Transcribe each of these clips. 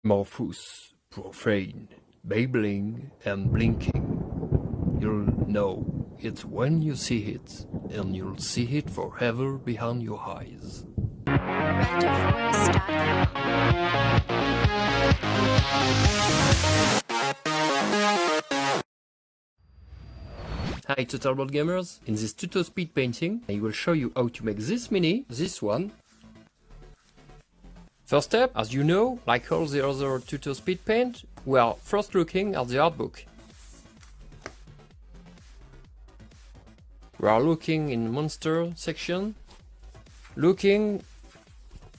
Morphous, profane, babbling and blinking. You'll know it when you see it, and you'll see it forever behind your eyes. Hi Total Board Gamers, in this TUTO speed painting I will show you how to make this mini, this one. First step, as you know, like all the other TUTO speed paint, we are first looking at the art book. We are looking in monster section, looking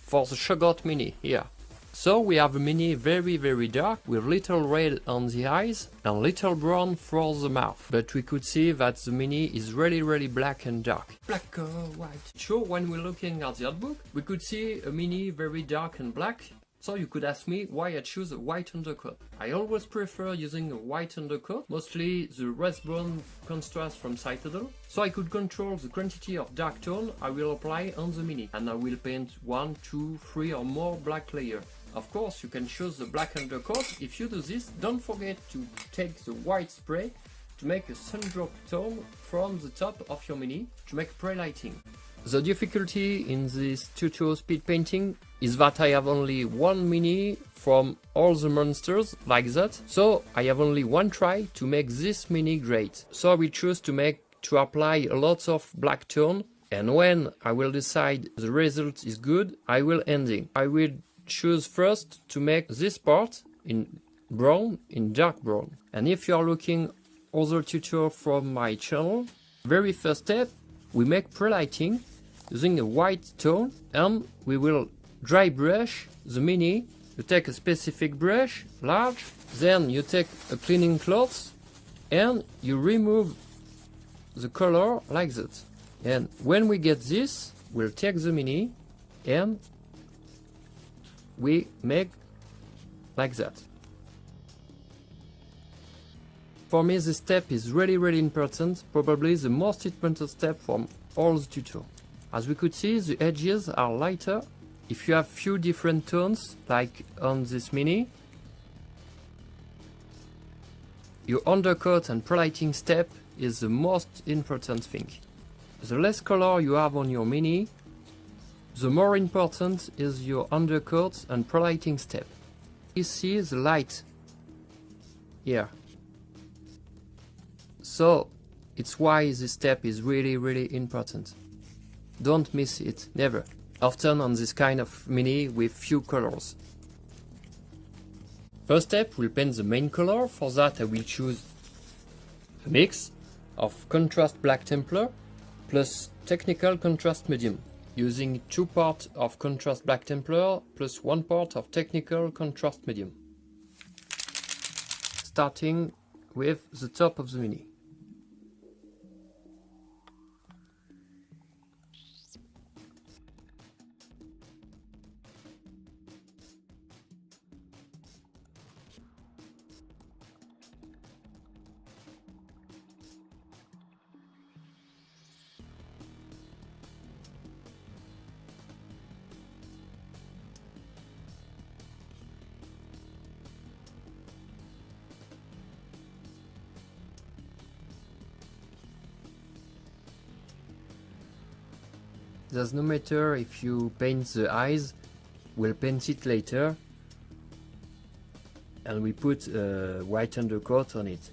for the Shoggoth mini here. So we have a mini very dark with little red on the eyes and little brown for the mouth. But we could see that the mini is really black and dark. Black or white. Sure, when we're looking at the art book, we could see a mini very dark and black. So you could ask me why I choose a white undercoat. I always prefer using a white undercoat, mostly the red brown contrast from TUTO. So I could control the quantity of dark tone I will apply on the mini, and I will paint 1, 2, 3 or more black layers. Of course, you can choose the black undercoat. If you do this, don't forget to take the white spray to make a sundrop tone from the top of your mini to make pre-lighting. The difficulty in this TUTO speed painting is that I have only one mini from all the monsters like that, so I have only one try to make this mini great. So I will choose to apply a lot of black tone, and when I will decide the result is good, I will ending. I will choose first to make this part in brown, in dark brown. And if you are looking other tutorial from my channel, very first step, we make pre-lighting using a white tone, and we will dry brush the mini. You take a specific brush, large, then you take a cleaning cloth and you remove the color like that. And when we get this, we'll take the mini and we make like that. For me, this step is really important, probably the most important step from all the tutorial. As we could see, the edges are lighter. If you have few different tones, like on this mini, your undercoat and pre-lighting step is the most important thing. The less color you have on your mini, the more important is your undercoat and pre-lighting step. You see the light here. So it's why this step is really important. Don't miss it, never. Often on this kind of mini with few colors. First step, we'll paint the main color. For that I will choose a mix of contrast black Templar plus technical contrast medium, using 2 parts of contrast black Templar plus 1 part of technical contrast medium. Starting with the top of the mini. There's no matter if you paint the eyes, we'll paint it later, and we put a white undercoat on it.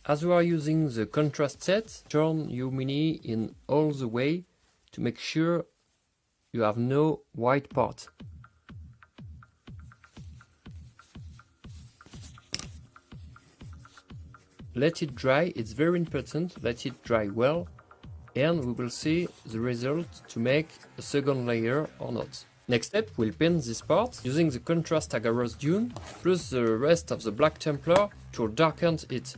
As we are using the contrast set, turn your mini in all the way to make sure you have no white part. Let it dry, it's very important, let it dry well, and we will see the result to make a second layer or not. Next step, we'll paint this part using the contrast agarose dune plus the rest of the black Templar to darken it.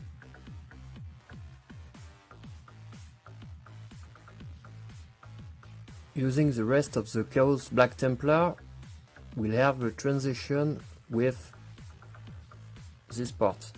Using the rest of the Chaos Black Templar, we'll have a transition with this part.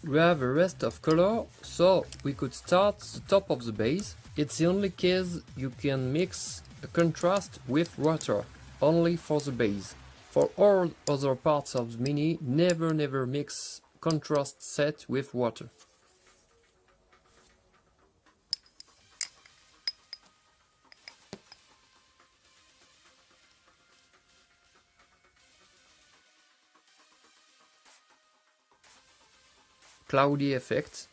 We have a rest of color, so we could start the top of the base. It's the only case you can mix a contrast with water, only for the base. For all other parts of the mini, never mix contrast set with water. Cloudy effect,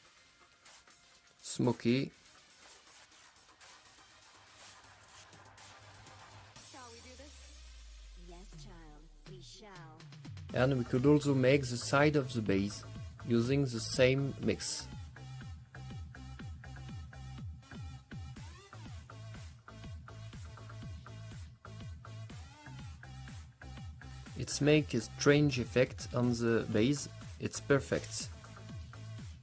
smoky. Shall we do this? Yes, child, we shall. And we could also make the side of the base using the same mix. It's make a strange effect on the base. It's perfect.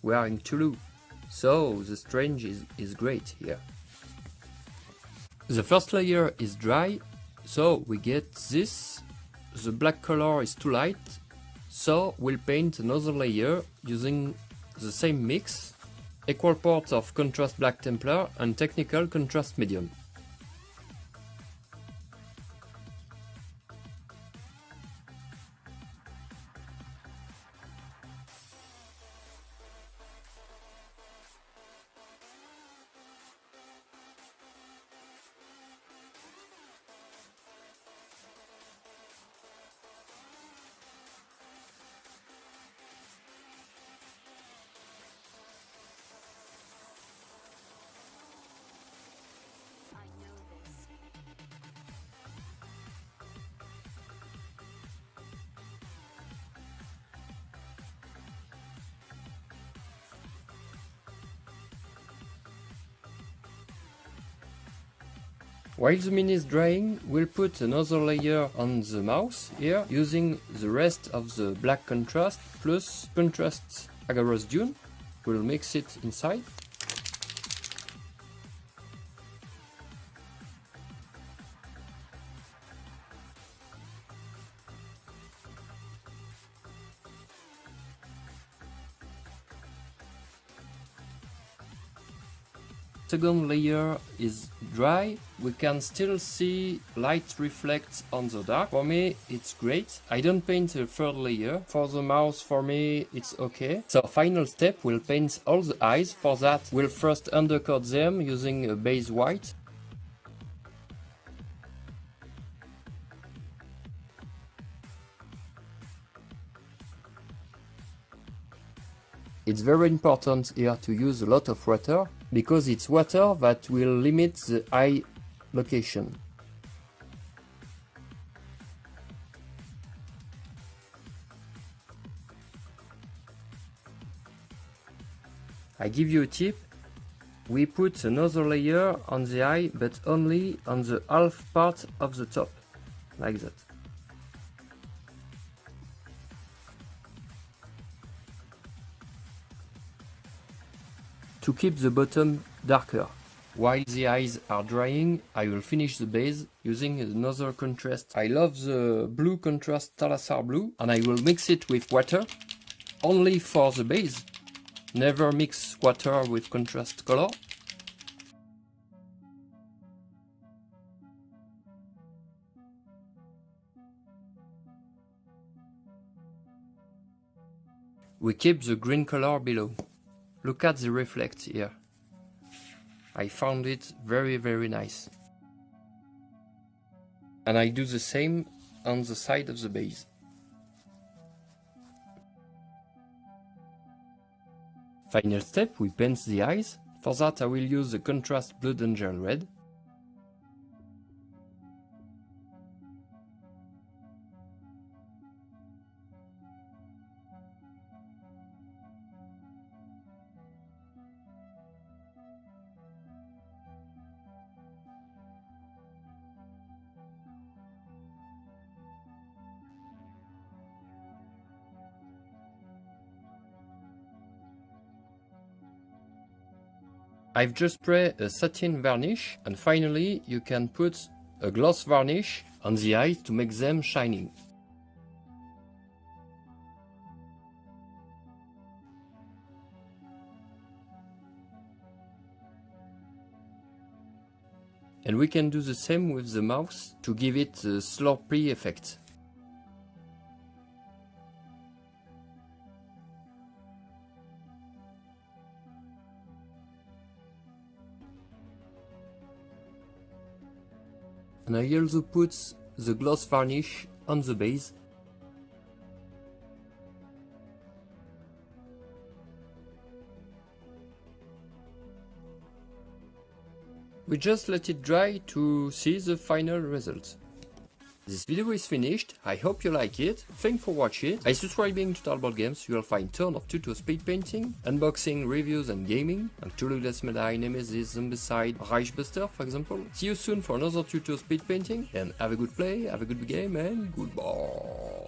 We are in Cthulhu, so the strange is great here. The first layer is dry, so we get this. The black color is too light, so we'll paint another layer using the same mix, equal parts of contrast black Templar and technical contrast medium. I know this. While the mini is drying, we'll put another layer on the mouse here using the rest of the black contrast plus contrast agarose dune. We'll mix it inside. Second layer is dry, we can still see light reflect on the dark. For me it's great. I don't paint a third layer. For the mouth, for me it's okay. So final step, we'll paint all the eyes. For that we'll first undercoat them using a base white. It's very important here to use a lot of water, because it's water that will limit the eye location. I give you a tip, we put another layer on the eye, but only on the half part of the top, like that. To keep the bottom darker. While the eyes are drying, I will finish the base using another contrast. I love the blue contrast Talassar blue, and I will mix it with water, only for the base. Never mix water with contrast color. We keep the green color below. Look at the reflect here. I found it very nice. And I do the same on the side of the base. Final step, we paint the eyes. For that I will use the contrast Blood Angel red. I've just sprayed a satin varnish, and finally you can put a gloss varnish on the eyes to make them shining. And we can do the same with the mouth to give it the slurpy effect. And I also put the gloss varnish on the base. We just let it dry to see the final result. This video is finished, I hope you like it, thanks for watching. By subscribing to Talbot Games you will find tons of TUTO speed painting, unboxing, reviews and gaming, and Cthulhu Glass Medai, Nemesis, Zombicide, Reichbuster for example. See you soon for another TUTO speed painting, and have a good play, have a good game, and goodbye.